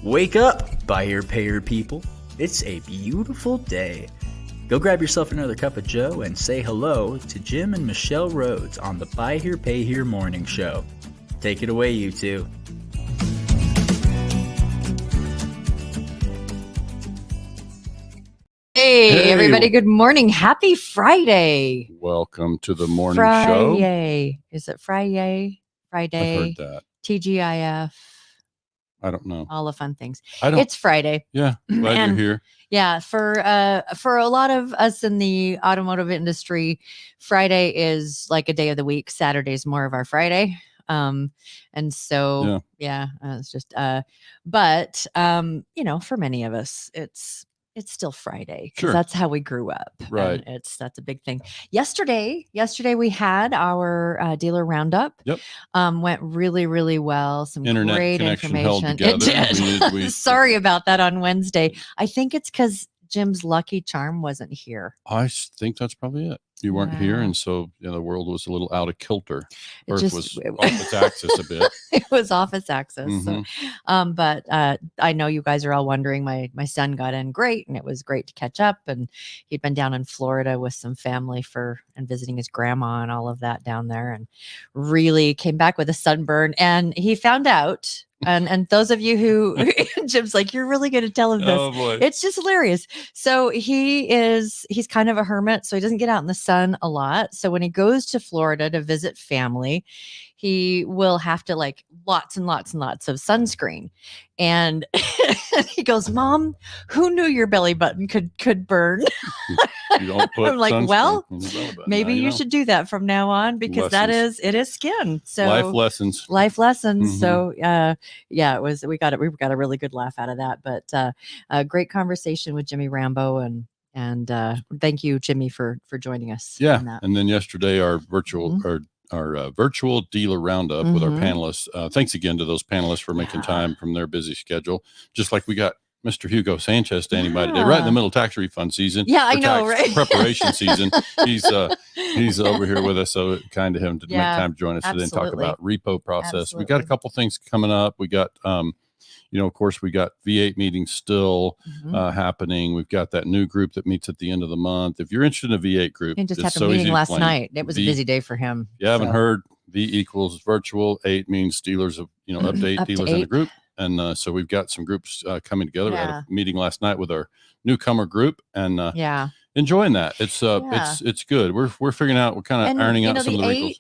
Wake up, buyer payer people. It's a beautiful day. Go grab yourself another cup of joe and say hello to Jim and Michelle Rhodes on the Buy Here Pay Here morning show. Take it away, you two. Hey, everybody, good morning. Happy Friday. Welcome to the morning show. Friday. Is it Friday? Friday. I've heard that. TGIF. I don't know. All the fun things. I don't. It's Friday. Yeah, glad you're here. Yeah, for a lot of us in the automotive industry, Friday is like a day of the week. Saturday's more of our Friday. And so it's just but for many of us it's still Friday because that's how we grew up. Right. And that's a big thing. Yesterday we had our dealer roundup. Yep. Went really, really well. Some Internet great connection information. held together. It did. Sorry about that on Wednesday. I think it's because Jim's lucky charm wasn't here. I think that's probably it. You weren't here, and so the world was a little out of kilter. Earth was off its axis a bit. It was off its axis. Mm-hmm. So, but I know you guys are all wondering. My son got in great, and it was great to catch up. And he'd been down in Florida with some family and visiting his grandma and all of that down there, and really came back with a sunburn. And he found out. And those of you who Jim's like, you're really going to tell him this. Oh boy. It's just hilarious. So he's kind of a hermit. So he doesn't get out in the sun a lot. So when he goes to Florida to visit family, he will have to like lots and lots and lots of sunscreen. And he goes, Mom, who knew your belly button could burn? You don't put I'm like, well, maybe you should do that from now on because it is skin. So life lessons. Mm-hmm. So we got a really good laugh out of that. But a great conversation with Jimmy Rambo and thank you, Jimmy, for joining us. Yeah, on that. and then yesterday our virtual our virtual dealer roundup with our panelists. Thanks again to those panelists for making time from their busy schedule. Just like we got Mr. Hugo Sanchez standing by today, right in the middle of tax refund season. Yeah, I know, right? Preparation season. He's over here with us, so kind of him to make time to join us and then talk about repo process. Absolutely. We got a couple things coming up. We got of course, we got V8 meetings still happening. We've got that new group that meets at the end of the month. If you're interested in a V8 group, he just had a meeting last night. It was a busy day for him. You haven't heard, V equals virtual. 8 means dealers of update dealers in the group. And so we've got some groups coming together. We had a meeting last night with our newcomer group, and enjoying that. It's good. We're figuring out, we're kind of ironing out some of the wrinkles.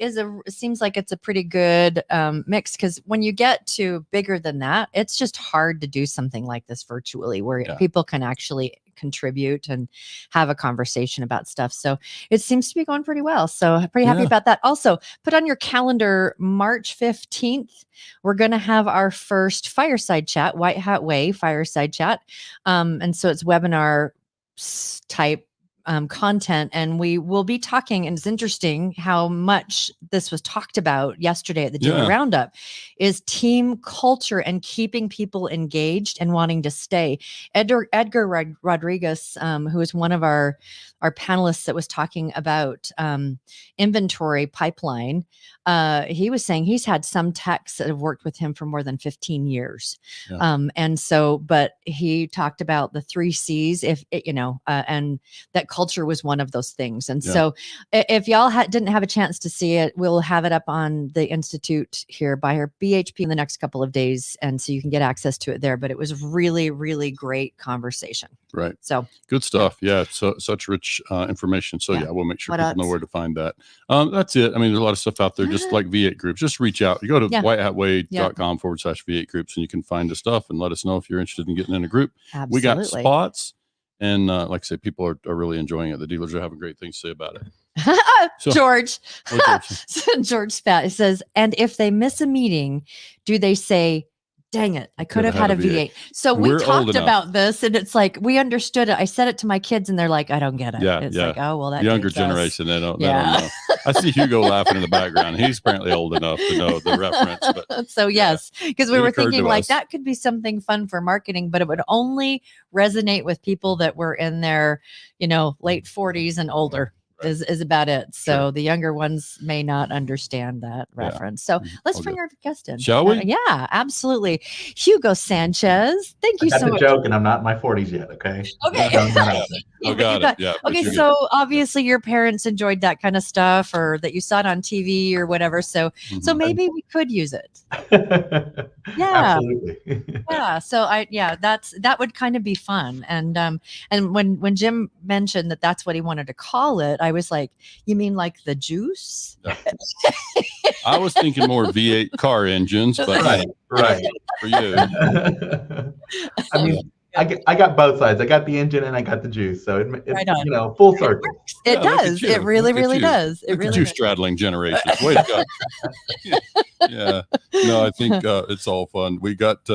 It seems like it's a pretty good mix, because when you get to bigger than that, it's just hard to do something like this virtually where people can actually contribute and have a conversation about stuff. So it seems to be going pretty well. So pretty happy about that. Also, put on your calendar, March 15th, we're going to have our first fireside chat, White Hat Way fireside chat. And so it's webinar type content, and we will be talking, and it's interesting how much this was talked about yesterday at the dealer roundup, is team culture and keeping people engaged and wanting to stay. Edgar Rodriguez, who is one of our panelists that was talking about inventory pipeline, he was saying he's had some techs that have worked with him for more than 15 years. And so, but he talked about the 3 C's, and that culture was one of those things. And so if y'all didn't have a chance to see it, we'll have it up on the Institute here by her BHP in the next couple of days. And so you can get access to it there, but it was really, really great conversation. Right. So good stuff. Yeah. So such rich information. So we'll make sure people know where to find that. That's it. I mean, there's a lot of stuff out there, just like V8 groups. Just reach out. You go to whitehatway.com/V8 groups, and you can find the stuff and let us know if you're interested in getting in a group. Absolutely. We got spots, and like I say, people are really enjoying it. The dealers are having great things to say about it. George Spat says, and if they miss a meeting, do they say, dang it, I could have had a V8. So we talked about this, and it's like, we understood it. I said it to my kids, and they're like, I don't get it. It's like, oh, well, that younger generation, they don't know. I see Hugo laughing in the background. He's apparently old enough to know the reference. But so yes, because we were thinking like that could be something fun for marketing, but it would only resonate with people that were in their, late 40s and older. is about it. So the younger ones may not understand that reference. So let's bring our guest in. Shall we? Yeah, absolutely. Hugo Sanchez. Thank you so much. Joke, and I'm not in my 40s yet. Okay. Okay. Got it. Yeah. Okay. So obviously your parents enjoyed that kind of stuff, or that you saw it on TV or whatever. So maybe we could use it. Yeah. Absolutely. Yeah. So that would kind of be fun. And when Jim mentioned that that's what he wanted to call it, I was like, you mean like the juice? I was thinking more V8 car engines, but right. For you. I mean, I got both sides. I got the engine and I got the juice. So it Full full circle. It does. It really does. It really juice straddling generations. Way to go. Yeah. No, I think it's all fun. We got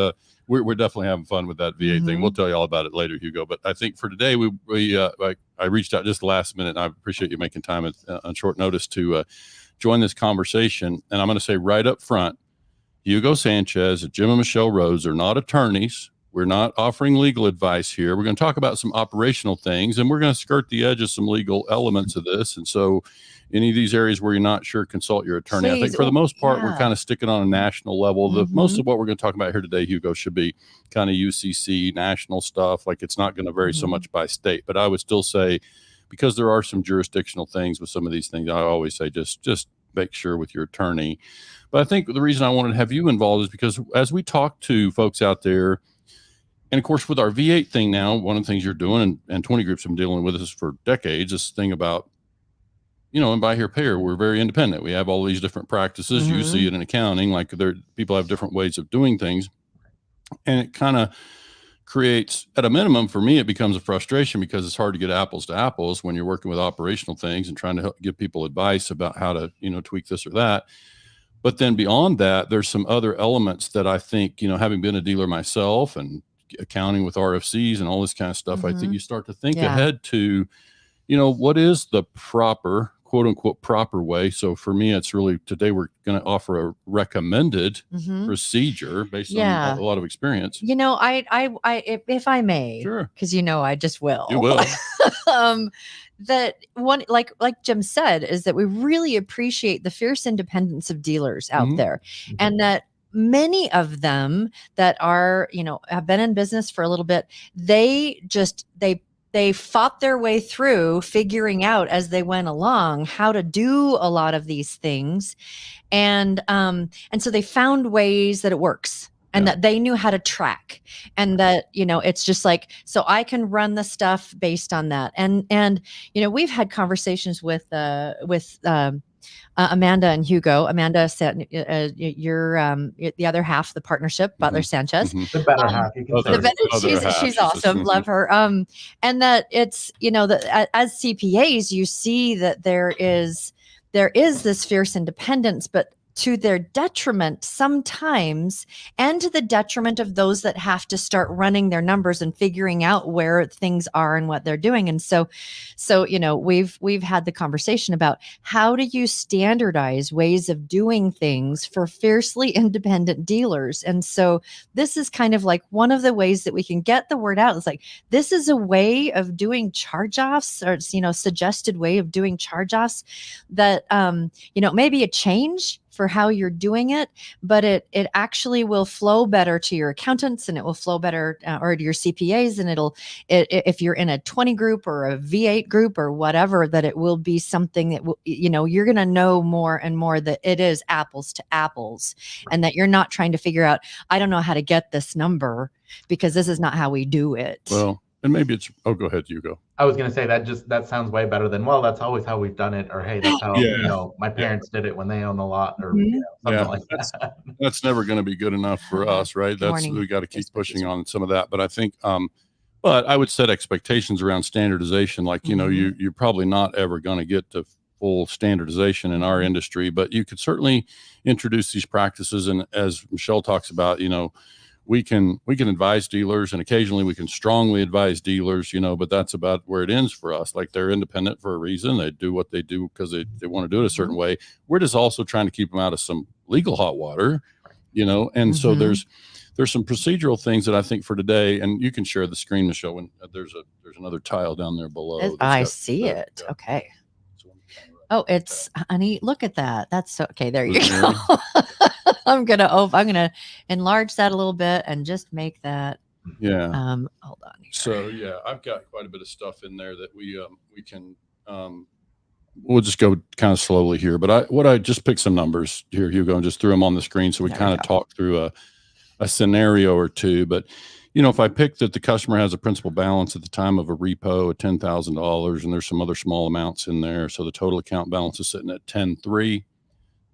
we're definitely having fun with that V8 thing. We'll tell you all about it later, Hugo. But I think for today, I reached out just the last minute, and I appreciate you making time on short notice to join this conversation. And I'm going to say right up front, Hugo Sanchez and Jim and Michelle Rhodes are not attorneys. We're not offering legal advice here. We're going to talk about some operational things, and we're going to skirt the edge of some legal elements of this. And so any of these areas where you're not sure, consult your attorney. I think for the most part, we're kind of sticking on a national level. Most of what we're going to talk about here today, Hugo, should be kind of UCC national stuff. Like it's not going to vary so much by state, but I would still say, because there are some jurisdictional things with some of these things, I always say just make sure with your attorney. But I think the reason I wanted to have you involved is because as we talk to folks out there, and of course, with our V8 thing now, one of the things you're doing, and 20 groups have been dealing with this for decades, this thing about, and buy here, pay here, we're very independent. We have all these different practices. You see it in accounting, like people have different ways of doing things. And it kind of creates, at a minimum, for me, it becomes a frustration because it's hard to get apples to apples when you're working with operational things and trying to help give people advice about how to, tweak this or that. But then beyond that, there's some other elements that I think, having been a dealer myself and accounting with RFCs and all this kind of stuff, I think you start to think ahead to, what is the proper, quote unquote, proper way. So for me, it's really, today we're going to offer a recommended procedure based on a lot of experience. If I may, sure, because I just will. You will. That one, like Jim said, is that we really appreciate the fierce independence of dealers out there, and that many of them that are, have been in business for a little bit, they fought their way through figuring out as they went along how to do a lot of these things. And so they found ways that it works. And that they knew how to track, and that, it's just like, so I can run the stuff based on that. And we've had conversations with Amanda and Hugo. Amanda said, you're the other half of the partnership, Butler Sanchez. The better half, you can say. She's awesome. Love her. And that it's, that as CPAs, you see that there is this fierce independence, but to their detriment sometimes, and to the detriment of those that have to start running their numbers and figuring out where things are and what they're doing. And so we've had the conversation about how do you standardize ways of doing things for fiercely independent dealers. And so this is kind of like one of the ways that we can get the word out. It's like, this is a way of doing charge-offs, or suggested way of doing charge-offs that maybe a change for how you're doing it, but it actually will flow better to your accountants, and it will flow better or to your CPAs, and if you're in a 20 group or a V8 group or whatever, that it will be something that you're going to know more and more that it is apples to apples, and that you're not trying to figure out, I don't know how to get this number because this is not how we do it. Well, and maybe it's, go ahead, Hugo. I was going to say that sounds way better than, well, that's always how we've done it. Or, hey, that's how, my parents did it when they owned a lot, or something like that. That's never going to be good enough for us, right? We got to keep pushing on some of that. But I think, but I would set expectations around standardization. Like, you're probably not ever going to get to full standardization in our industry, but you could certainly introduce these practices. And as Michelle talks about, we can advise dealers, and occasionally we can strongly advise dealers, but that's about where it ends for us. Like, they're independent for a reason. They do what they do because they want to do it a certain way. We're just also trying to keep them out of some legal hot water, and so there's some procedural things that I think for today, and you can share the screen, Michelle, when there's another tile down there below. I see it. Okay. Oh, it's honey. Look at that. That's so okay. There you go. I'm gonna enlarge that a little bit and just make that. Yeah. Hold on. Here. So yeah, I've got quite a bit of stuff in there that we can. We'll just go kind of slowly here, but I just picked some numbers here, Hugo, and just threw them on the screen so we kind of talk through a scenario or two. But if I pick that the customer has a principal balance at the time of a repo of $10,000, and there's some other small amounts in there, so the total account balance is sitting at 10.3.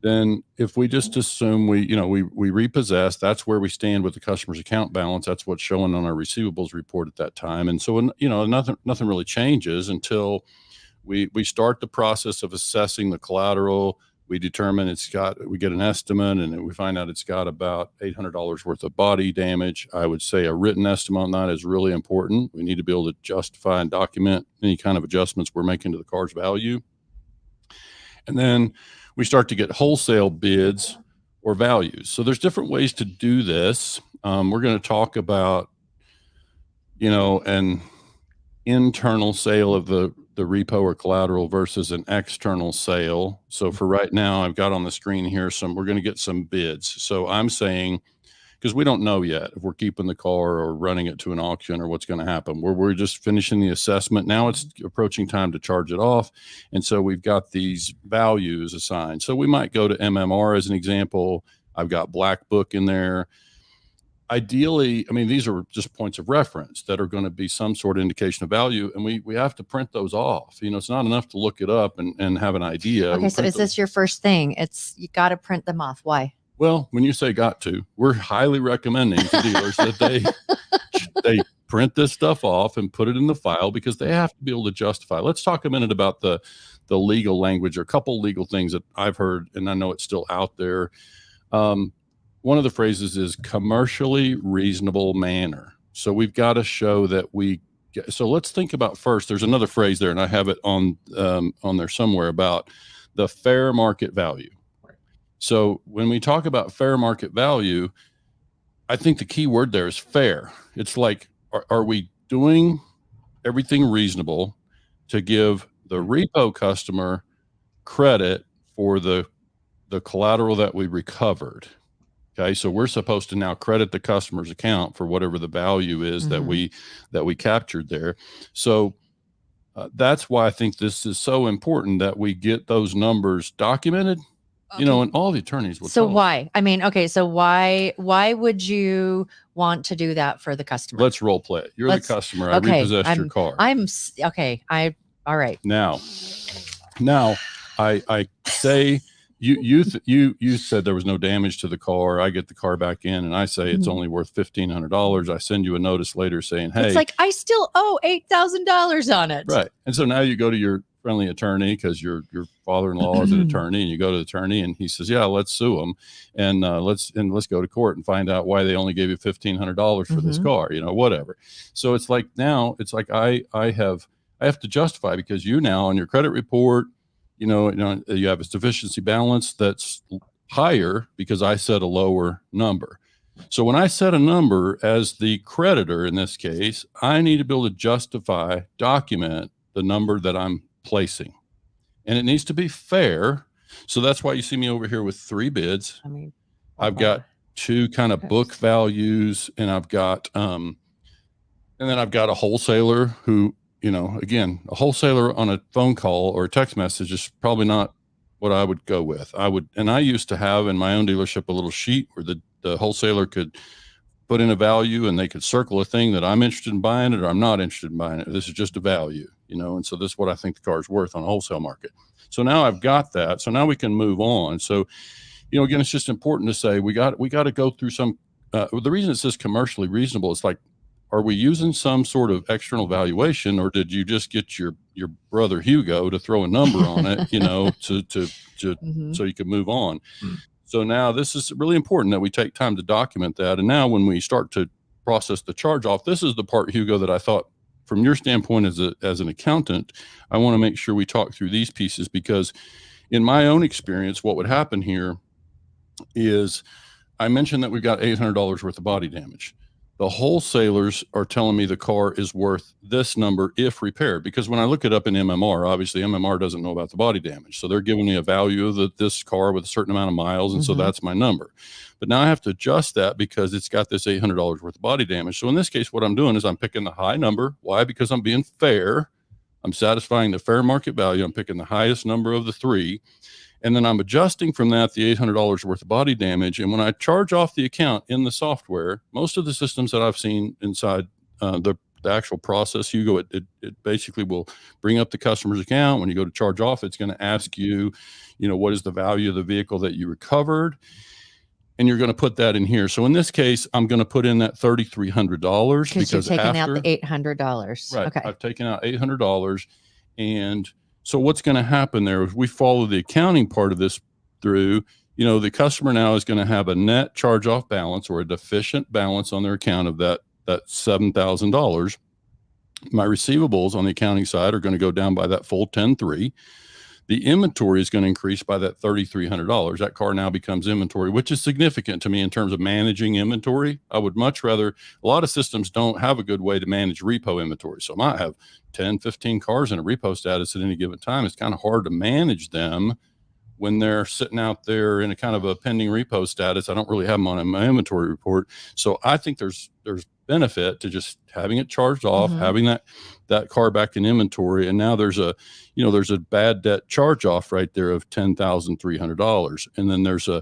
Then if we just assume we repossess, that's where we stand with the customer's account balance. That's what's showing on our receivables report at that time. And so nothing really changes until we start the process of assessing the collateral. We determine we get an estimate, and we find out it's got about $800 worth of body damage. I would say a written estimate on that is really important. We need to be able to justify and document any kind of adjustments we're making to the car's value. And then we start to get wholesale bids or values. So there's different ways to do this. We're going to talk about, an internal sale of the repo or collateral versus an external sale. So for right now, I've got on the screen here we're going to get some bids. So I'm saying, because we don't know yet if we're keeping the car or running it to an auction or what's going to happen. We're just finishing the assessment. Now it's approaching time to charge it off. And so we've got these values assigned. So we might go to MMR as an example. I've got Black Book in there. Ideally, these are just points of reference that are going to be some sort of indication of value, and we have to print those off. It's not enough to look it up and have an idea. Okay, so is this your first thing? You got to print them off. Why? Well, when you say got to, we're highly recommending to dealers that they print this stuff off and put it in the file, because they have to be able to justify. Let's talk a minute about the legal language, or a couple legal things that I've heard, and I know it's still out there. One of the phrases is commercially reasonable manner. So we've got to show that so let's think about first, there's another phrase there, and I have it on there somewhere, about the fair market value. So when we talk about fair market value, I think the key word there is fair. It's like, are we doing everything reasonable to give the repo customer credit for the collateral that we recovered? Okay, so we're supposed to now credit the customer's account for whatever the value is that we captured there. So that's why I think this is so important that we get those numbers documented. Okay. And all the attorneys will. So why? So why would you want to do that for the customer? Let's role play it. You're the customer. I repossessed your car. All right. Now I say. You said there was no damage to the car. I get the car back in, and I say it's only worth $1,500. I send you a notice later saying, "Hey, it's like I still owe $8,000 on it." Right. And so now you go to your friendly attorney, because your father-in-law is an attorney, and you go to the attorney, and he says, "Yeah, let's sue them, and let's go to court and find out why they only gave you $1,500 for this car, whatever." So it's like now it's like I have to justify, because you now on your credit report. You have a sufficiency balance that's higher because I set a lower number. So when I set a number as the creditor in this case, I need to be able to document the number that I'm placing. And it needs to be fair. So that's why you see me over here with 3 bids. I've got 2 kind of book values, and I've got and then I've got a wholesaler who, again, a wholesaler on a phone call or a text message is probably not what I would go with. I used to have in my own dealership a little sheet where the wholesaler could put in a value, and they could circle a thing that I'm interested in buying it or I'm not interested in buying it. This is just a value, and so this is what I think the car is worth on a wholesale market. So now I've got that. So now we can move on. So, again, it's just important to say we got to go through some. The reason it says commercially reasonable, it's like, are we using some sort of external valuation, or did you just get your brother Hugo to throw a number on it, so you can move on? So now this is really important that we take time to document that. And now when we start to process the charge off, this is the part, Hugo, that I thought from your standpoint as an accountant, I want to make sure we talk through these pieces, because in my own experience, what would happen here is I mentioned that we've got $800 worth of body damage. The wholesalers are telling me the car is worth this number if repaired, because when I look it up in MMR, obviously MMR doesn't know about the body damage. So they're giving me a value of this car with a certain amount of miles. And so that's my number. But now I have to adjust that because it's got this $800 worth of body damage. So in this case, what I'm doing is I'm picking the high number. Why? Because I'm being fair. I'm satisfying the fair market value. I'm picking the highest number of the three. And then I'm adjusting from that the $800 worth of body damage. And when I charge off the account in the software, most of the systems that I've seen inside the actual process, Hugo, it basically will bring up the customer's account. When you go to charge off, it's going to ask you, what is the value of the vehicle that you recovered? And you're going to put that in here. So in this case, I'm going to put in that $3,300 because you've taken out the $800. Right. Okay. I've taken out $800. And so what's going to happen there is we follow the accounting part of this through, the customer now is going to have a net charge off balance or a deficient balance on their account of that $7,000. My receivables on the accounting side are going to go down by that full 10.3. The inventory is going to increase by that $3,300. That car now becomes inventory, which is significant to me in terms of managing inventory. I would much rather, a lot of systems don't have a good way to manage repo inventory. So I might have 10, 15 cars in a repo status at any given time. It's kind of hard to manage them when they're sitting out there in a kind of a pending repo status. I don't really have them on my inventory report. So I think there's benefit to just having it charged off, having that car back in inventory. And now there's a bad debt charge off right there of $10,300. And then there's a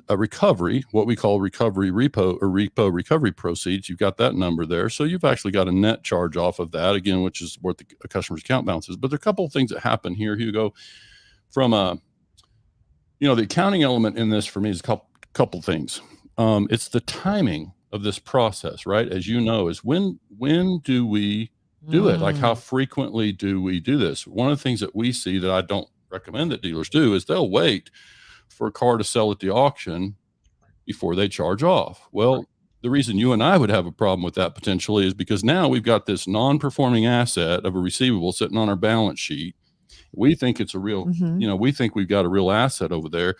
recovery, what we call recovery repo or repo recovery proceeds. You've got that number there. So you've actually got a net charge off of that again, which is what the customer's account balance is. But there are a couple of things that happen here, Hugo, from the accounting element in this for me is a couple things. It's the timing of this process, right? As you know, is when do we do it? Like how frequently do we do this? One of the things that we see that I don't recommend that dealers do is they'll wait for a car to sell at the auction before they charge off. Well, the reason you and I would have a problem with that potentially is because now we've got this non-performing asset of a receivable sitting on our balance sheet. We think it's a real, we think we've got a real asset over there.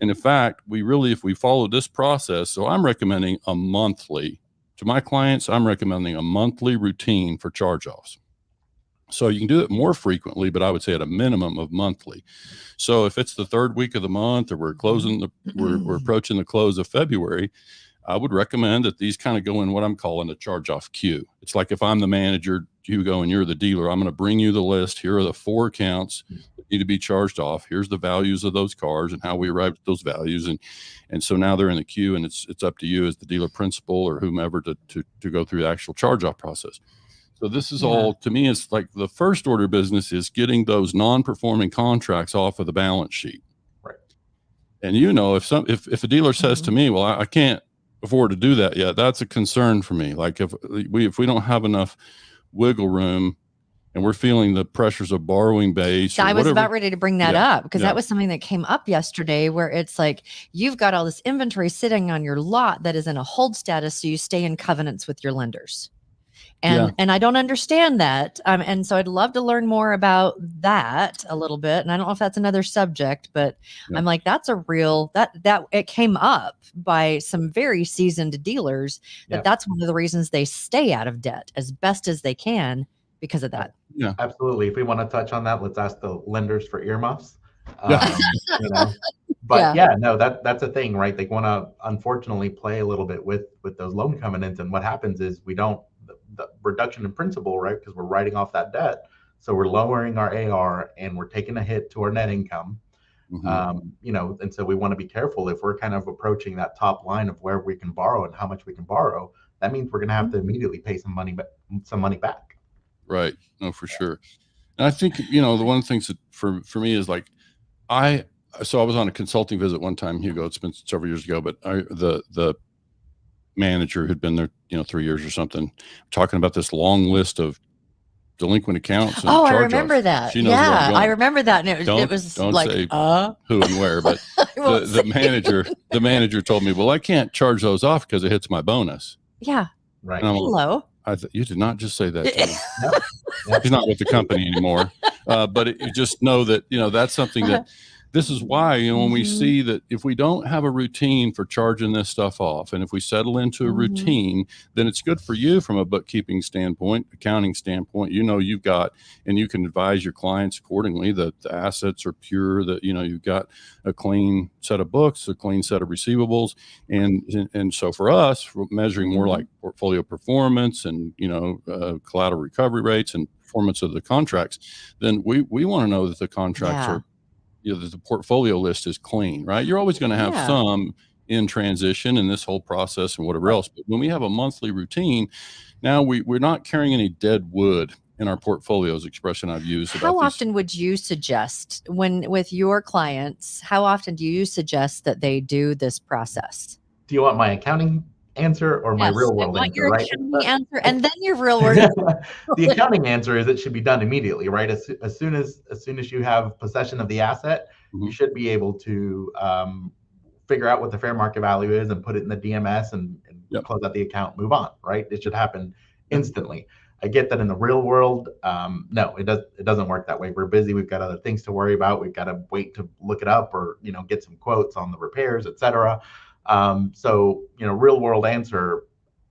And in fact, if we follow this process, so I'm recommending to my clients, I'm recommending a monthly routine for charge-offs. So you can do it more frequently, but I would say at a minimum of monthly. So if it's the third week of the month or we're approaching the close of February, I would recommend that these kind of go in what I'm calling a charge-off queue. It's like if I'm the manager, Hugo, and you're the dealer, I'm going to bring you the list. Here are the 4 accounts that need to be charged off. Here's the values of those cars and how we arrived at those values. And so now they're in the queue, and it's up to you as the dealer principal or whomever to go through the actual charge-off process. So this is all, to me, it's like the first order of business is getting those non-performing contracts off of the balance sheet. Right. And if a dealer says to me, well, I can't afford to do that yet, that's a concern for me. Like if we don't have enough wiggle room and we're feeling the pressures of borrowing base. I was about ready to bring that up because that was something that came up yesterday where it's like, you've got all this inventory sitting on your lot that is in a hold status. So you stay in covenants with your lenders. And I don't understand that. And so I'd love to learn more about that a little bit. And I don't know if that's another subject, but I'm like, that's a real, that it came up by some very seasoned dealers that's one of the reasons they stay out of debt as best as they can because of that. Yeah, absolutely. If we want to touch on that, let's ask the lenders for earmuffs. But that's a thing, right? They want to unfortunately play a little bit with those loan covenants. And what happens is the reduction in principal, right? Because we're writing off that debt. So we're lowering our AR and we're taking a hit to our net income. And so we want to be careful if we're kind of approaching that top line of where we can borrow and how much we can borrow. That means we're going to have to immediately pay some money back. Right. No, for sure. And I think, the one of the things that for me is like, I was on a consulting visit one time, Hugo, it's been several years ago, but the manager who'd been there, 3 years or something, talking about this long list of delinquent accounts. And I remember that. I remember that. And it was like, say who and where, but the manager told me, well, I can't charge those off because it hits my bonus. Yeah. Right. Hello. You did not just say that to me. No. He's not with the company anymore. But you just know that, that's something this is why, when we see that if we don't have a routine for charging this stuff off, and if we settle into a routine, then it's good for you from a bookkeeping standpoint, accounting standpoint. You've got, and you can advise your clients accordingly that the assets are pure, that, you've got a clean set of books, a clean set of receivables. And so for us, we're measuring more like portfolio performance and, collateral recovery rates and performance of the contracts, then we want to know that the contracts are, that the portfolio list is clean, right? You're always going to have some in transition in this whole process and whatever else. But when we have a monthly routine, now we're not carrying any dead wood in our portfolios, expression I've used. How often would you suggest with your clients, how often do you suggest that they do this process? Do you want my accounting answer or my real world answer, right? Answer and then your real world. The accounting answer is it should be done immediately, right? As soon as you have possession of the asset, you should be able to figure out what the fair market value is and put it in the DMS and close out the account, move on, right? It should happen instantly. I get that in the real world. No, it doesn't work that way. We're busy. We've got other things to worry about. We've got to wait to look it up or, get some quotes on the repairs, et cetera. So, real world answer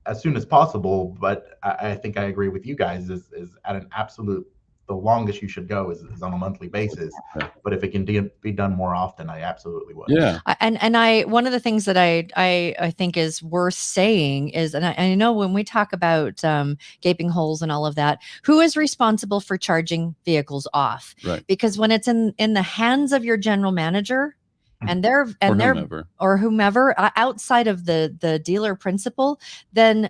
as soon as possible. But I think I agree with you guys is at an absolute, the longest you should go is on a monthly basis. But if it can be done more often, I absolutely would. Yeah. And one of the things that I think is worth saying is, and I know when we talk about gaping holes and all of that, who is responsible for charging vehicles off? Right. Because when it's in the hands of your general manager, and they're whomever outside of the dealer principal, then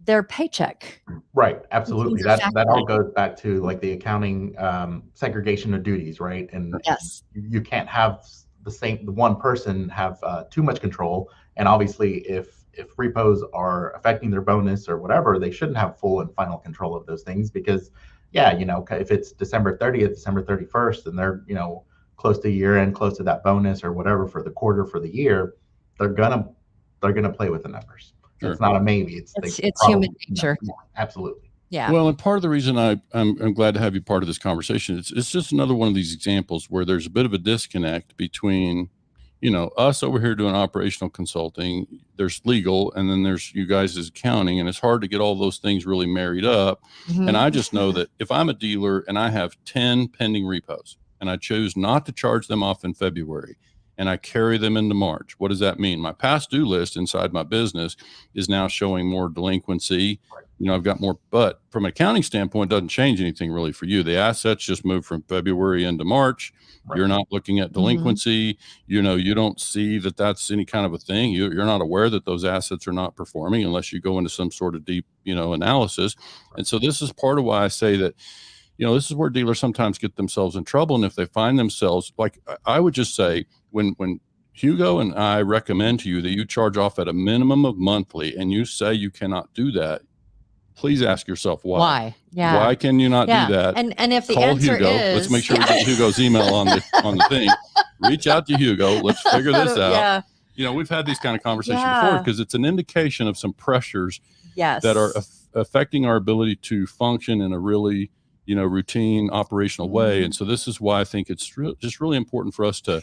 their paycheck. Right. Absolutely. That all goes back to like the accounting segregation of duties, right? And you can't have the one person have too much control. And obviously if repos are affecting their bonus or whatever, they shouldn't have full and final control of those things because if it's December 30th, December 31st, and they're, close to year end, close to that bonus or whatever for the quarter, for the year, they're gonna play with the numbers. Sure. It's not a maybe. It's human nature. Yeah, absolutely. Yeah. Well, and part of the reason I'm glad to have you part of this conversation, it's just another one of these examples where there's a bit of a disconnect between, us over here doing operational consulting, there's legal, and then there's you guys as accounting, and it's hard to get all those things really married up. And I just know that if I'm a dealer and I have 10 pending repos, and I chose not to charge them off in February, and I carry them into March. What does that mean? My past due list inside my business is now showing more delinquency. I've got more, but from an accounting standpoint, it doesn't change anything really for you. The assets just move from February into March. Right. You're not looking at delinquency. You don't see that that's any kind of a thing. You're not aware that those assets are not performing unless you go into some sort of deep, analysis. Right. And so this is part of why I say that, this is where dealers sometimes get themselves in trouble. And if they find themselves, like I would just say, when Hugo and I recommend to you that you charge off at a minimum of monthly and you say you cannot do that, please ask yourself why. Why? Yeah. Why can you not do that? And if the Call answer Hugo. is, let's make sure we get Hugo's email on the thing. Reach out to Hugo. Let's figure this out. Yeah. We've had these kind of conversations before because it's an indication of some pressures that are affecting our ability to function in a really routine operational way. And so this is why I think it's just really important for us to,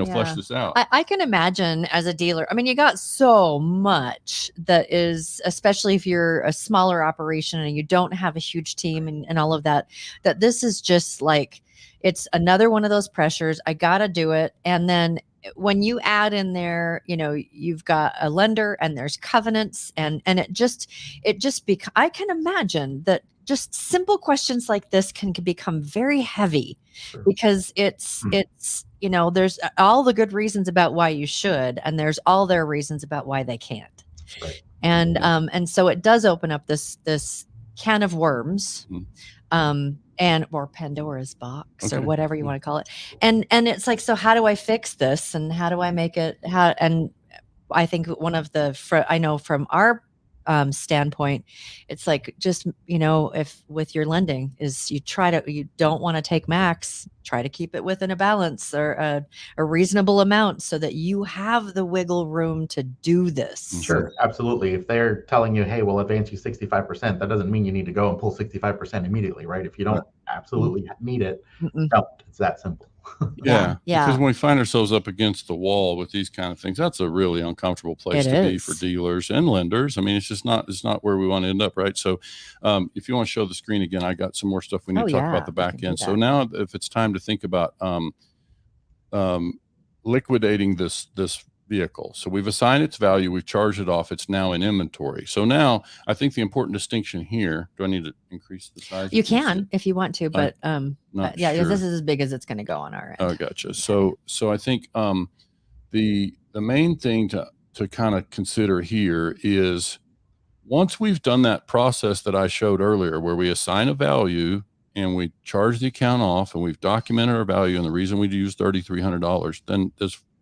flesh this out. I can imagine as a dealer, I mean, you got so much that is, especially if you're a smaller operation and you don't have a huge team and all of that this is just like, it's another one of those pressures. I got to do it. And then when you add in there, you've got a lender and there's covenants and it just I can imagine that just simple questions like this can become very heavy because it's there's all the good reasons about why you should, and there's all their reasons about why they can't. Right. And so it does open up this can of worms. Or Pandora's box or whatever you want to call it. And it's like, so how do I fix this? And how do I make it and I think one of I know from our standpoint, it's like, just, if with your lending is you don't want to take max, try to keep it within a balance or a reasonable amount so that you have the wiggle room to do this. Sure, absolutely. If they're telling you, hey, we'll advance you 65%, that doesn't mean you need to go and pull 65% immediately, right? If you don't absolutely need it, don't. It's that simple. Yeah. Because when we find ourselves up against the wall with these kind of things, that's a really uncomfortable place to be for dealers and lenders. I mean, it's not where we want to end up, right? So if you want to show the screen again, I got some more stuff we need to talk about the back end. So now if it's time to think about liquidating this vehicle. So we've assigned its value, we've charged it off, it's now in inventory. So now I think the important distinction here, do I need to increase the size? You can if you want to, but this is as big as it's going to go on our end. Oh, gotcha. So I think the main thing to kind of consider here is once we've done that process that I showed earlier, where we assign a value and we charge the account off and we've documented our value and the reason we use $3,300, then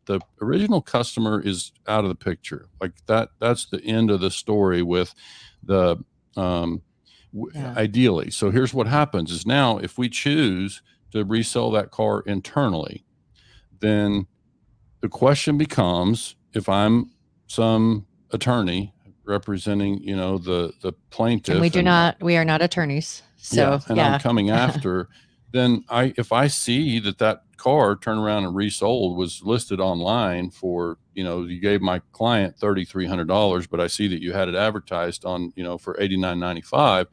the original customer is out of the picture. Like that's the end of the story with the ideally. So here's what happens is now if we choose to resell that car internally, then the question becomes, if I'm some attorney representing, the plaintiff, and we are not attorneys. So I'm coming after, then if I see that car turned around and resold was listed online for, you gave my client $3,300, but I see that you had it advertised on, for $89.95,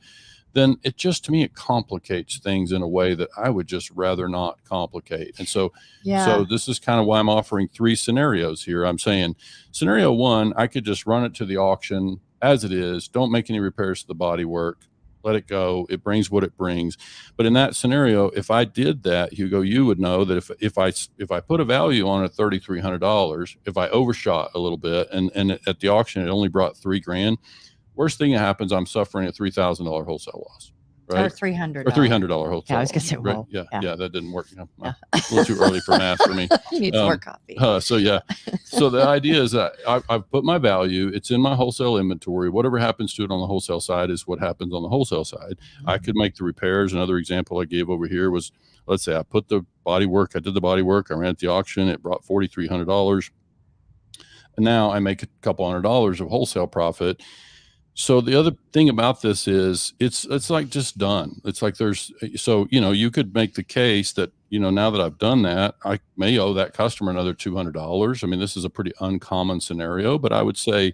then to me, it complicates things in a way that I would just rather not complicate. And so this is kind of why I'm offering 3 scenarios here. I'm saying scenario 1, I could just run it to the auction as it is. Don't make any repairs to the bodywork. Let it go. It brings what it brings. But in that scenario, if I did that, Hugo, you would know that if I put a value on it, $3,300, if I overshot a little bit and at the auction, it only brought $3,000, worst thing that happens, I'm suffering a $3,000 wholesale loss. Right? Or $300 wholesale. Yeah, I was gonna say, right? Yeah, that didn't work. A little too early for math for me. You need some more coffee. So the idea is that I've put my value. It's in my wholesale inventory. Whatever happens to it on the wholesale side is what happens on the wholesale side. I could make the repairs. Another example I gave over here was, let's say I put the body work. I did the body work. I ran at the auction. It brought $4,300, and now I make a couple $100 of wholesale profit. So the other thing about this is it's like just done. It's like you could make the case that, now that I've done that, I may owe that customer another $200. I mean, this is a pretty uncommon scenario, but I would say,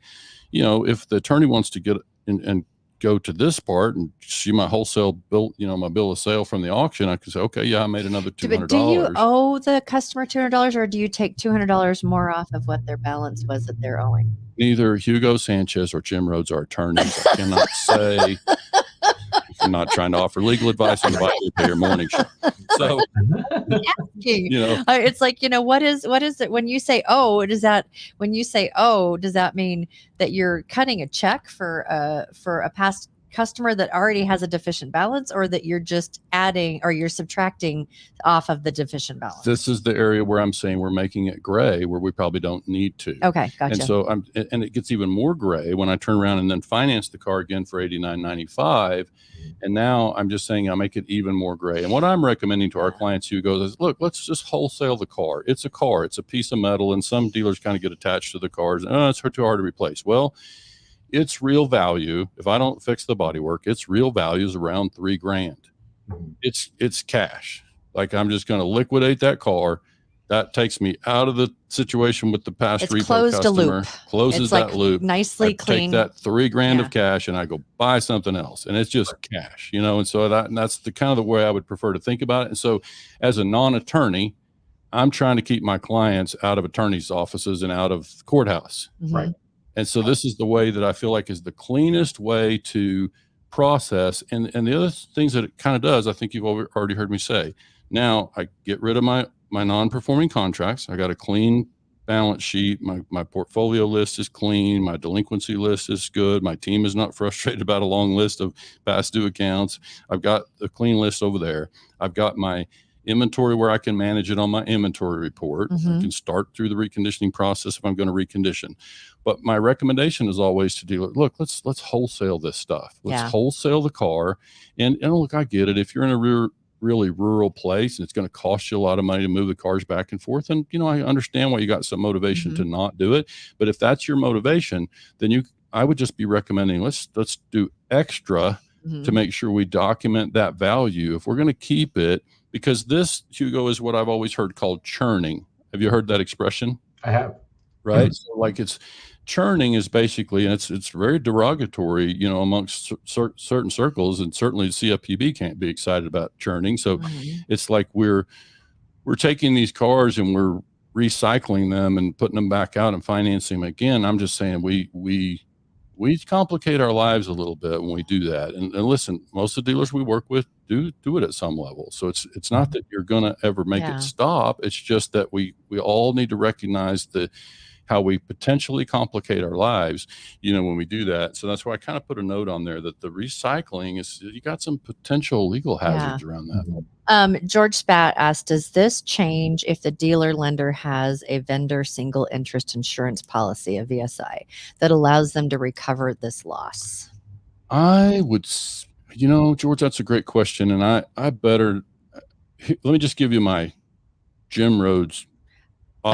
if the attorney wants to get and go to this part and see my wholesale bill, my bill of sale from the auction, I can say, okay, yeah, I made another $200. But do you owe the customer $200 or do you take $200 more off of what their balance was that they're owing? Neither Hugo Sanchez or Jim Rhodes are attorneys. I cannot say. I'm not trying to offer legal advice on the Buy Here Pay Here morning show. So, it's like, what is it when you say, does that mean that you're cutting a check for a past customer that already has a deficient balance, or that you're just adding or you're subtracting off of the deficient balance? This is the area where I'm saying we're making it gray, where we probably don't need to. Okay, gotcha. And so and it gets even more gray when I turn around and then finance the car again for $89.95. And now I'm just saying I make it even more gray. And what I'm recommending to our clients who goes is, look, let's just wholesale the car. It's a car. It's a piece of metal. And some dealers kind of get attached to the cars. It's too hard to replace. Well, its real value, if I don't fix the bodywork, its real value is around $3,000. It's cash. Like, I'm just going to liquidate that car. That takes me out of the situation with the past repo customer. Closes that loop. Nicely clean. Take that $3,000 of cash and I go buy something else, and it's just cash, And so that's the kind of the way I would prefer to think about it. And so, as a non-attorney, I'm trying to keep my clients out of attorneys' offices and out of courthouse. Right. And so this is the way that I feel like is the cleanest way to process. And the other things that it kind of does, I think you've already heard me say. Now I get rid of my non-performing contracts. I got a clean balance sheet. My portfolio list is clean. My delinquency list is good. My team is not frustrated about a long list of past due accounts. I've got a clean list over there. I've got my inventory where I can manage it on my inventory report. I can start through the reconditioning process if I'm going to recondition. But my recommendation is always to dealer, look, let's wholesale this stuff. Let's wholesale the car. And look, I get it. If you're in a really rural place and it's going to cost you a lot of money to move the cars back and forth. And, I understand why you got some motivation to not do it. But if that's your motivation, then I would just be recommending let's do extra to make sure we document that value if we're going to keep it, because this, Hugo, is what I've always heard called churning. Have you heard that expression? I have. Right. So like it's churning is basically, and it's very derogatory, amongst certain circles, and certainly CFPB can't be excited about churning. So it's like we're taking these cars and we're recycling them and putting them back out and financing them again. I'm just saying we complicate our lives a little bit when we do that. And listen, most of the dealers we work with do it at some level. So it's not that you're going to ever make it stop. It's just that we all need to recognize how we potentially complicate our lives, when we do that. So that's why I kind of put a note on there that the recycling you got some potential legal hazards around that. George Spat asked, does this change if the dealer lender has a vendor single interest insurance policy, a VSI, that allows them to recover this loss? I would, George, that's a great question. And I better, let me just give you my Jim Rhodes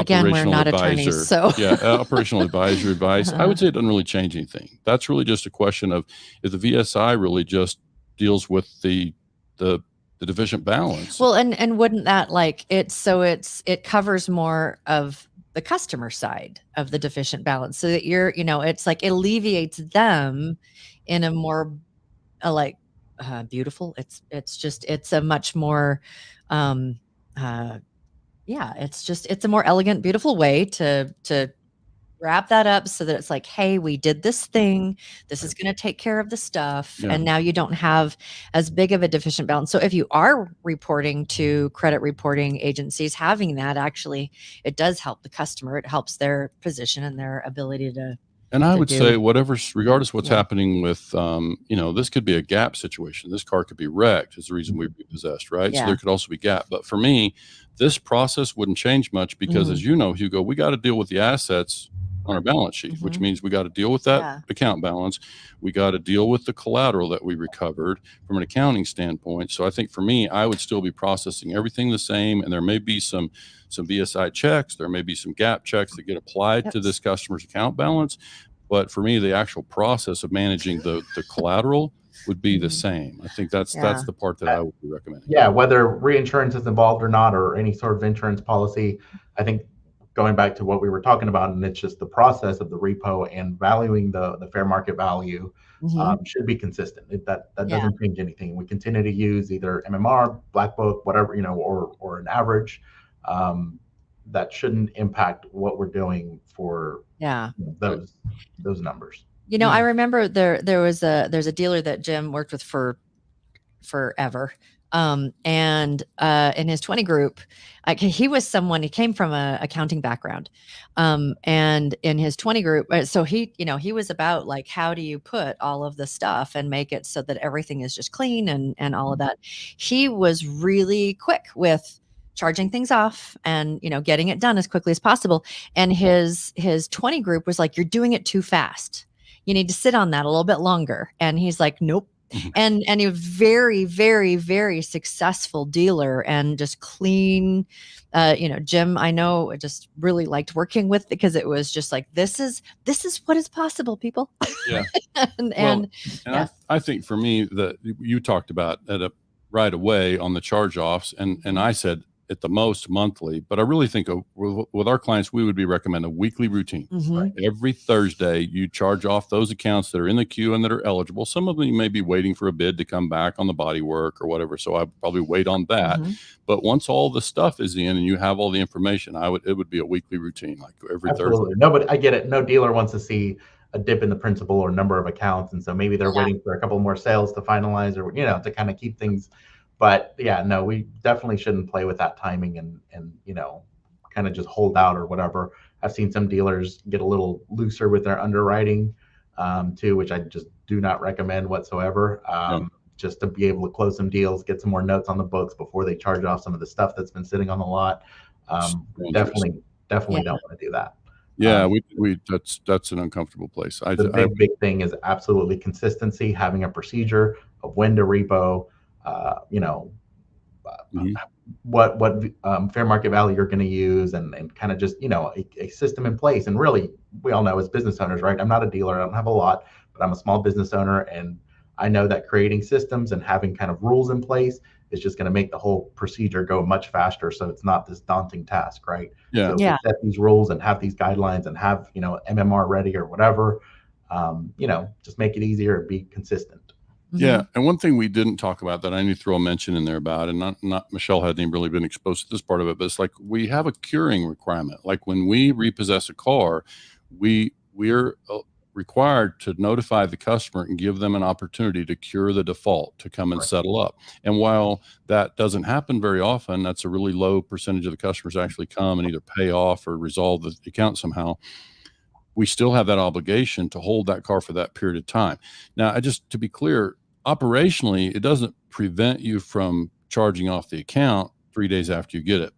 Again, we're not advisor. Attorneys, so operational advisor advice. I would say it doesn't really change anything. That's really just a question of if the VSI really just deals with the deficient balance. Well, and wouldn't that it covers more of the customer side of the deficient balance, so that it's like it alleviates them in a more beautiful. It's a much more it's a more elegant, beautiful way to wrap that up, so that it's like, hey, we did this thing. This is going to take care of the stuff. Yeah. And now you don't have as big of a deficient balance. So if you are reporting to credit reporting agencies, having that actually, it does help the customer. It helps their position and their ability to. And I would say regardless of what's happening with, this could be a gap situation. This car could be wrecked is the reason we repossessed, right? Yeah. So there could also be gap. But for me, this process wouldn't change much because as you know, Hugo, we got to deal with the assets on our balance sheet, which means we got to deal with that account balance. We got to deal with the collateral that we recovered from an accounting standpoint. So I think for me, I would still be processing everything the same. And there may be some VSI checks. There may be some gap checks that get applied to this customer's account balance. But for me, the actual process of managing the collateral would be the same. I think that's the part that I would be recommending. Yeah, whether reinsurance is involved or not, or any sort of insurance policy, I think going back to what we were talking about, and it's just the process of the repo and valuing the fair market value should be consistent. That doesn't change anything. We continue to use either MMR, Black Book, whatever, or an average. That shouldn't impact what we're doing for those numbers. I remember there's a dealer that Jim worked with for forever. And in his 20 group, he was someone, he came from a accounting background. And in his 20 group, so he was about like, how do you put all of the stuff and make it so that everything is just clean and all of that. He was really quick with charging things off and, getting it done as quickly as possible. And his 20 group was like, you're doing it too fast. You need to sit on that a little bit longer. And he's like, nope. And he was very, very, very successful dealer and just clean. Jim, I know, just really liked working with, because it was just like, this is what is possible, people. Yeah. and I think for me that you talked about right away on the charge offs, and I said at the most monthly, but I really think with our clients, we would be recommending a weekly routine. Right? Every Thursday, you charge off those accounts that are in the queue and that are eligible. Some of them you may be waiting for a bid to come back on the body work or whatever. So I'd probably wait on that. But once all the stuff is in and you have all the information, it would be a weekly routine, like every Thursday. No, but I get it. No dealer wants to see a dip in the principal or number of accounts. And so maybe they're waiting for a couple more sales to finalize, or, to kind of keep things. But no, we definitely shouldn't play with that timing and kind of just hold out or whatever. I've seen some dealers get a little looser with their underwriting too, which I just do not recommend whatsoever. Just to be able to close some deals, get some more notes on the books before they charge off some of the stuff that's been sitting on the lot. Definitely don't want to do that. Yeah, that's an uncomfortable place. The big thing is absolutely consistency, having a procedure of when to repo. mm-hmm. what fair market value you're going to use, and kind of just, a system in place. And really, we all know as business owners, right? I'm not a dealer, I don't have a lot, but I'm a small business owner, and I know that creating systems and having kind of rules in place is just going to make the whole procedure go much faster. So it's not this daunting task, right? Yeah. So if we set these rules and have these guidelines and have, MMR ready or whatever, just make it easier and be consistent. Yeah. And one thing we didn't talk about that I need to throw a mention in there about, and not Michelle hadn't even really been exposed to this part of it, but it's like we have a curing requirement. Like when we repossess a car, we're required to notify the customer and give them an opportunity to cure the default, to come and settle up. And while that doesn't happen very often, that's a really low percentage of the customers actually come and either pay off or resolve the account somehow. We still have that obligation to hold that car for that period of time. Now, to be clear, operationally, it doesn't prevent you from charging off the account 3 days after you get it.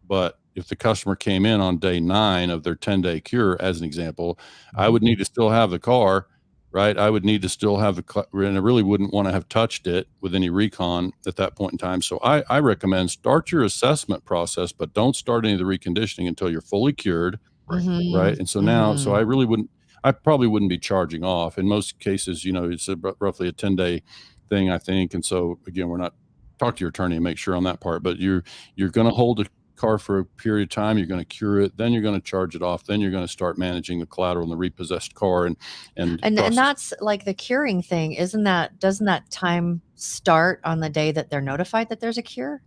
But if the customer came in on day 9 of their 10-day cure, as an example, I would need to still have the car, right? I would need to still have and I really wouldn't want to have touched it with any recon at that point in time. So I recommend start your assessment process, but don't start any of the reconditioning until you're fully cured, right? And so now, so I probably wouldn't be charging off. In most cases, it's roughly a 10-day thing, I think. And so again, talk to your attorney and make sure on that part, but you're going to hold a car for a period of time, you're going to cure it, then you're going to charge it off, then you're going to start managing the collateral in the repossessed car. And that's like the curing thing. Doesn't that time start on the day that they're notified that there's a cure?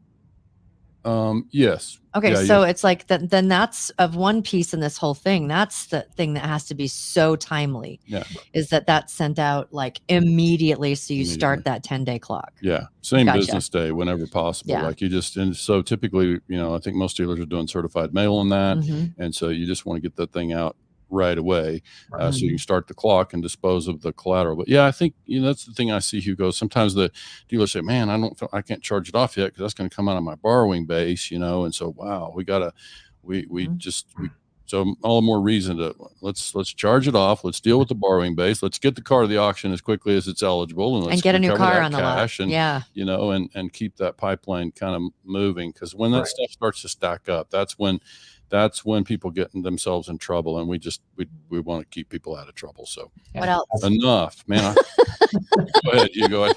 Yes. Okay. Yeah, so it's like that, then that's of one piece in this whole thing. That's the thing that has to be so timely. Yeah. Is that's sent out like immediately. So you start that 10-day clock. Yeah. Same business day, whenever possible. Yeah. Like and so typically, I think most dealers are doing certified mail on that. And so you just want to get that thing out right away, so you can start the clock and dispose of the collateral. But yeah, I think that's the thing I see, Hugo. Sometimes the dealers say, "Man, I can't charge it off yet because that's going to come out of my borrowing base," and so wow, so all the more reason to let's charge it off. Let's deal with the borrowing base. Let's get the car to the auction as quickly as it's eligible, and let's get a new car on the lot. And and keep that pipeline kind of moving, because when that stuff starts to stack up, that's when people get themselves in trouble, and we want to keep people out of trouble. So what else? Enough, man. Go ahead, Hugo.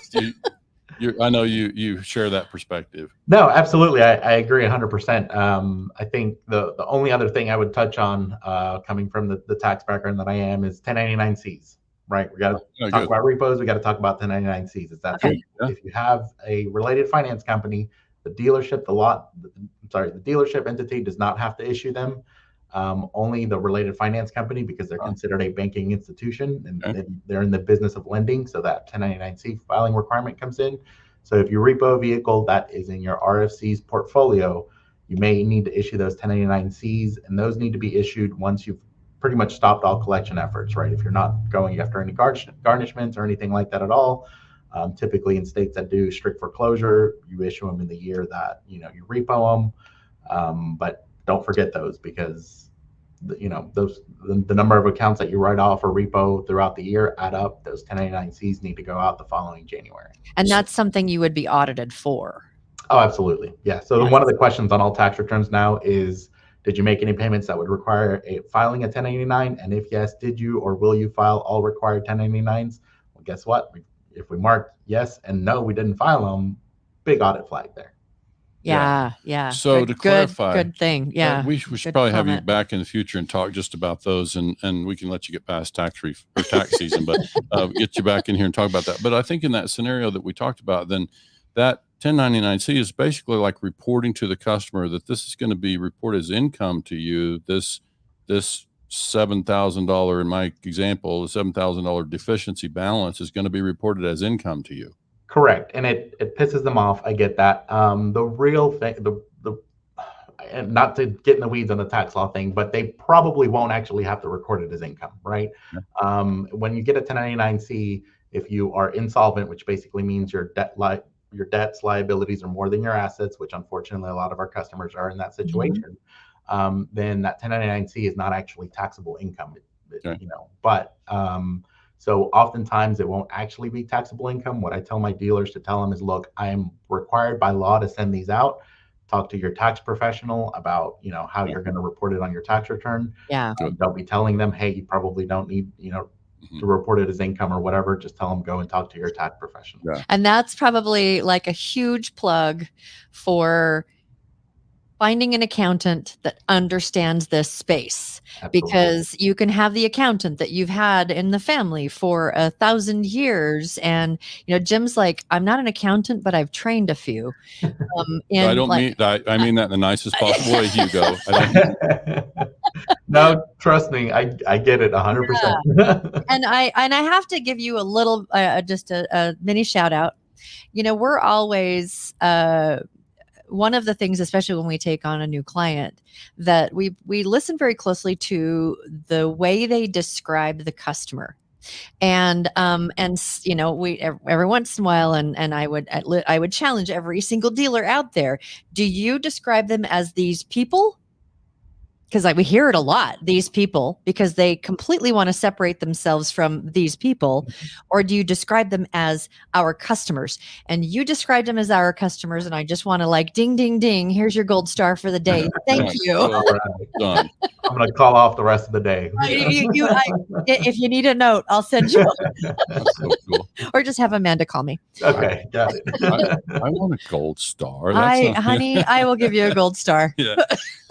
I know you share that perspective. No, absolutely. I agree 100%. I think the only other thing I would touch on, coming from the tax background that I am, is 1099-Cs, right? We got to talk about repos. We got to talk about 1099-Cs. If you have a related finance company, the dealership entity does not have to issue them. Only the related finance company, because they're considered a banking institution, and they're in the business of lending. So that 1099-C filing requirement comes in. So if you repo a vehicle that is in your RFC's portfolio, you may need to issue those 1099-Cs, and those need to be issued once you've pretty much stopped all collection efforts, right? If you're not going after any garnishments or anything like that at all. Typically in states that do strict foreclosure, you issue them in the year that you repo them. But don't forget those, because the number of accounts that you write off or repo throughout the year add up. Those 1099-Cs need to go out the following January. And that's something you would be audited for. Oh, absolutely. Yeah. So one of the questions on all tax returns now is, did you make any payments that would require filing a 1099? And if yes, did you or will you file all required 1099s? Well, guess what? If we mark yes and no, we didn't file them, big audit flag there. Yeah. So to clarify, good thing. Yeah. We should probably have you back in the future and talk just about those, and we can let you get past tax season, but get you back in here and talk about that. But I think in that scenario that we talked about, then that 1099-C is basically like reporting to the customer that this is going to be reported as income to you. This $7,000, in my example, the $7,000 deficiency balance is going to be reported as income to you. Correct. And it pisses them off. I get that. The real thing, and not to get in the weeds on the tax law thing, but they probably won't actually have to record it as income, right? Yeah. When you get a 1099-C, if you are insolvent, which basically means your debts, liabilities are more than your assets, which unfortunately a lot of our customers are in that situation. Then that 1099-C is not actually taxable income, but So oftentimes it won't actually be taxable income. What I tell my dealers to tell them is, look, I am required by law to send these out. Talk to your tax professional about, how you're going to report it on your tax return. Yeah. Don't be telling them, hey, you probably don't need, to report it as income or whatever. Just tell them, go and talk to your tax professional. Yeah. And that's probably like a huge plug for finding an accountant that understands this space. Absolutely. Because you can have the accountant that you've had in the family for 1,000 years. And, Jim's like, I'm not an accountant, but I've trained a few. And I don't mean that. I mean that in the nicest possible way, Hugo. No, trust me, I get it 100%. Yeah. And I have to give you a little, just a mini shout out. We're always, one of the things, especially when we take on a new client, that we listen very closely to the way they describe the customer. And we every once in a while, and I would challenge every single dealer out there. Do you describe them as these people? Because we hear it a lot, these people, because they completely want to separate themselves from these people. Or do you describe them as our customers? And you described them as our customers, and I just want to ding, ding, ding. Here's your gold star for the day. Thank you. All right. Done. I'm going to call off the rest of the day. If you need a note, I'll send you one. That's so cool. Or just have Amanda call me. Okay, got it. I want a gold star. Honey, I will give you a gold star. Yeah.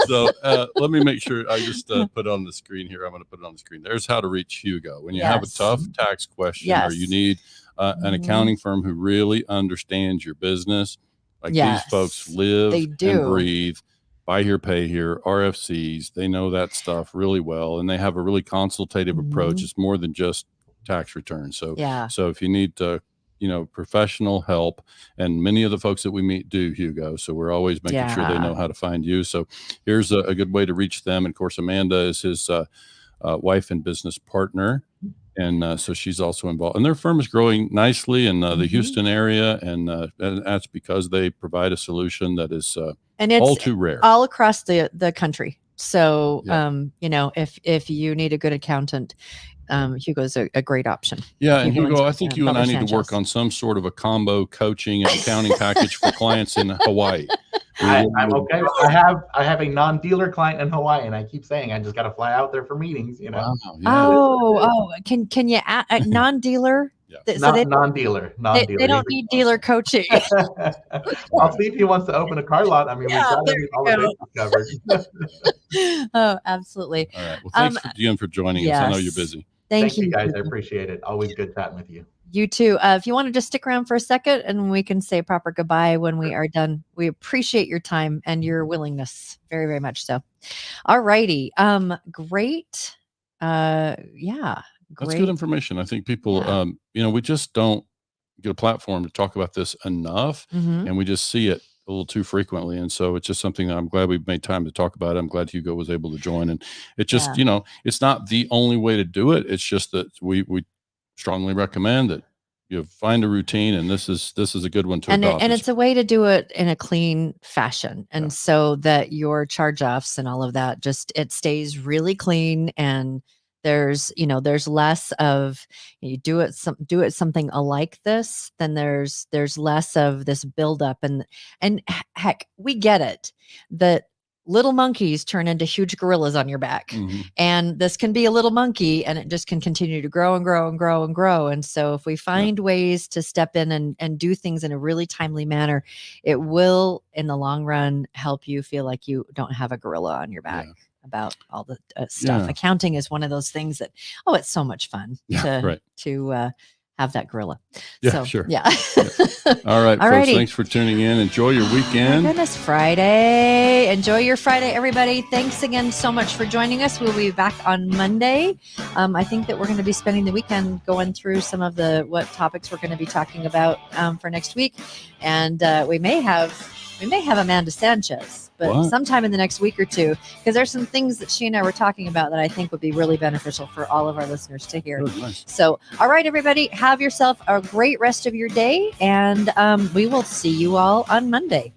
So let me make sure I just put it on the screen here. I'm going to put it on the screen. There's how to reach Hugo. When you have a tough tax question or you need an accounting firm who really understands your business, these folks live and breathe, buy here, pay here, RFCs. They know that stuff really well, and they have a really consultative approach. It's more than just tax returns. So, so if you need professional help, and many of the folks that we meet do, Hugo. So we're always making sure they know how to find you. So here's a good way to reach them. And of course, Amanda is his wife and business partner. And so she's also involved. And their firm is growing nicely in the Houston area. And that's because they provide a solution that is and it's all too rare. All across the country. So, if you need a good accountant, Hugo's a great option. Yeah, and Hugo, I think you and I need to work on some sort of a combo coaching and accounting package for clients in Hawaii. I'm okay. I have a non-dealer client in Hawaii, and I keep saying I just got to fly out there for meetings. Wow, yeah. Can you add a non-dealer? Yeah. So non-dealer. They don't need dealer coaching. I'll see if he wants to open a car lot. I mean, we've got all the bases covered. Oh, absolutely. All right. Well, thanks again for joining us. I know you're busy. Thank you, guys. I appreciate it. Always good chatting with you. You too. If you want to just stick around for a second, and we can say proper goodbye when we are done. We appreciate your time and your willingness very, very much so. All righty. Great. That's good information. I think people, we just don't get a platform to talk about this enough, and we just see it a little too frequently. And so it's just something that I'm glad we've made time to talk about. I'm glad Hugo was able to join. And it just, it's not the only way to do it. It's just that we strongly recommend that you find a routine, and this is a good one to adopt. And it's a way to do it in a clean fashion. And so that your charge offs and all of that, it stays really clean, and there's less of, you do it something like this, then there's less of this buildup, and heck, we get it that little monkeys turn into huge gorillas on your back, and this can be a little monkey, and it just can continue to grow and grow and grow and grow. And so if we find ways to step in and do things in a really timely manner, it will in the long run help you feel like you don't have a gorilla on your back. About all the stuff. Accounting is one of those things that, it's so much fun to have that gorilla. Sure. Yeah. All right, folks, thanks for tuning in. Enjoy your weekend. My goodness, Friday. Enjoy your Friday, everybody. Thanks again so much for joining us. We'll be back on Monday. I think that we're going to be spending the weekend going through some of what topics we're going to be talking about for next week. And we may have Amanda Sanchez, but sometime in the next week or two, because there's some things that she and I were talking about that I think would be really beneficial for all of our listeners to hear. Nice. So, all right, everybody, have yourself a great rest of your day, and we will see you all on Monday.